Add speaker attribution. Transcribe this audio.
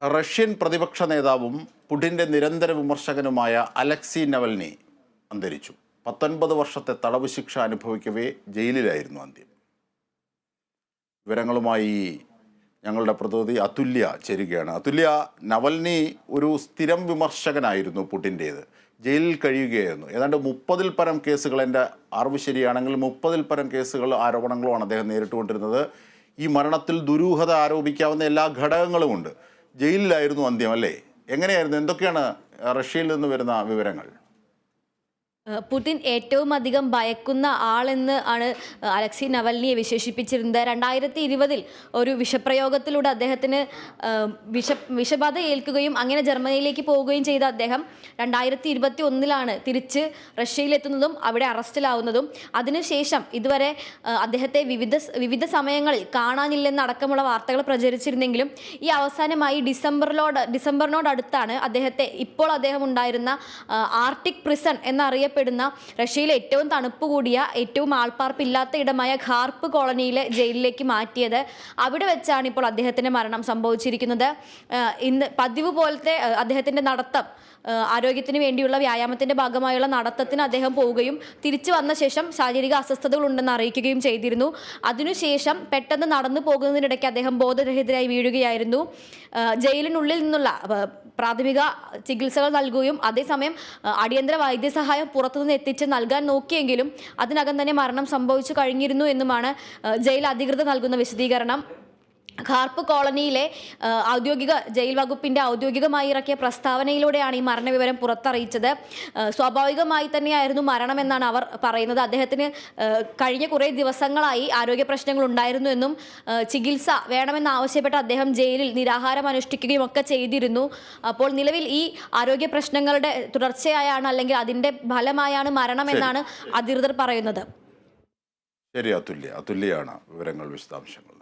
Speaker 1: Russian പ്രതിപക്ഷ നേതാവും പുടിൻ്റെ നിരന്തര വിമർശകനുമായ അലക്സി നവൽനി അന്തരിച്ചു. 19 വർഷത്തെ തടവ് ശിക്ഷ അനുഭവിക്കവേ ജയിലിലായിരുന്നു അന്ത്യം. വിവരങ്ങളുമായി ഞങ്ങളുടെ പ്രതിനിധി അതുല്യ ചേരുകയാണ്. അതുല്യ, നവൽനി ഒരു സ്ഥിരം വിമർശകനായിരുന്നു പുടിൻ്റേത്. ജയിലിൽ കഴിയുകയായിരുന്നു. ഏതാണ്ട് 30-ൽ പരം കേസുകൾ, എൻ്റെ അറിവ് ശരിയാണെങ്കിൽ 30-ൽ പരം കേസുകൾ, ആരോപണങ്ങളുമാണ് അദ്ദേഹം നേരിട്ടുകൊണ്ടിരുന്നത്. ഈ മരണത്തിൽ ദുരൂഹത ആരോപിക്കാവുന്ന എല്ലാ ഘടകങ്ങളുമുണ്ട്. ജയിലിലായിരുന്നു അന്ത്യം, അല്ലേ? എങ്ങനെയായിരുന്നു? എന്തൊക്കെയാണ് റഷ്യയിൽ നിന്ന് വരുന്ന വിവരങ്ങൾ?
Speaker 2: പുടിൻ ഏറ്റവും അധികം ഭയക്കുന്ന ആളെന്ന് ആണ് അലക്സി നവൽനിയെ വിശേഷിപ്പിച്ചിരുന്നത്. 2020 ഒരു വിഷപ്രയോഗത്തിലൂടെ അദ്ദേഹത്തിന് വിഷബാധ ഏൽക്കുകയും അങ്ങനെ ജർമ്മനിയിലേക്ക് പോവുകയും ചെയ്ത അദ്ദേഹം 2021 തിരിച്ച് റഷ്യയിലെത്തുന്നതും അവിടെ അറസ്റ്റിലാവുന്നതും. അതിനുശേഷം ഇതുവരെ അദ്ദേഹത്തെ വിവിധ സമയങ്ങളിൽ കാണാനില്ലെന്നടക്കമുള്ള വാർത്തകൾ പ്രചരിച്ചിരുന്നെങ്കിലും ഈ അവസാനമായി ഡിസംബറിനോടടുത്താണ് ഇപ്പോൾ അദ്ദേഹം ഉണ്ടായിരുന്ന ആർട്ടിക് പ്രിസൺ എന്നറിയപ്പെടുന്ന റഷ്യയിലെ ഏറ്റവും തണുപ്പ് കൂടിയ, ഏറ്റവും ആൾപ്പാർപ്പില്ലാത്ത ഇടമായ ഖാർപ്പ് കോളനിയിലെ ജയിലിലേക്ക് മാറ്റിയത്. അവിടെ വെച്ചാണ് ഇപ്പോൾ അദ്ദേഹത്തിന്റെ മരണം സംഭവിച്ചിരിക്കുന്നത്. ഇന്ന് പതിവ് പോലത്തെ അദ്ദേഹത്തിന്റെ നടത്തം, ആരോഗ്യത്തിന് വേണ്ടിയുള്ള വ്യായാമത്തിന്റെ ഭാഗമായുള്ള നടത്തത്തിന് അദ്ദേഹം പോവുകയും തിരിച്ചു വന്ന ശേഷം ശാരീരിക അസ്വസ്ഥതകൾ ഉണ്ടെന്ന് അറിയിക്കുകയും ചെയ്തിരുന്നു. അതിനുശേഷം പെട്ടെന്ന് നടന്നു പോകുന്നതിനിടയ്ക്ക് അദ്ദേഹം ബോധരഹിതരായി വീഴുകയായിരുന്നു. ജയിലിനുള്ളിൽ നിന്നുള്ള പ്രാഥമിക ചികിത്സകൾ നൽകുകയും അതേസമയം അടിയന്തര വൈദ്യസഹായം പുറത്തുനിന്ന് എത്തിച്ച് നൽകാൻ നോക്കിയെങ്കിലും അതിനകം തന്നെ മരണം സംഭവിച്ചു കഴിഞ്ഞിരുന്നു എന്നുമാണ് ജയിൽ അധികൃതർ നൽകുന്ന വിശദീകരണം. ഖാർപ്പ് കോളനിയിലെ ജയിൽ വകുപ്പിന്റെ ഔദ്യോഗികമായി ഇറക്കിയ പ്രസ്താവനയിലൂടെയാണ് ഈ മരണവിവരം പുറത്തറിയിച്ചത്. സ്വാഭാവികമായി തന്നെയായിരുന്നു മരണമെന്നാണ് അവർ പറയുന്നത്. അദ്ദേഹത്തിന് കഴിഞ്ഞ കുറേ ദിവസങ്ങളായി ആരോഗ്യ പ്രശ്നങ്ങൾ ഉണ്ടായിരുന്നു എന്നും ചികിത്സ വേണമെന്നാവശ്യപ്പെട്ട് അദ്ദേഹം ജയിലിൽ നിരാഹാരം അനുഷ്ഠിക്കുകയും ഒക്കെ ചെയ്തിരുന്നു. അപ്പോൾ നിലവിൽ ഈ ആരോഗ്യ പ്രശ്നങ്ങളുടെ തുടർച്ചയായാണ്, അല്ലെങ്കിൽ അതിന്റെ ഫലമായാണ് മരണമെന്നാണ് അധികൃതർ പറയുന്നത്.
Speaker 1: ശരി, അതുല്യാണ് വിവരങ്ങൾ, വിശദാംശങ്ങൾ.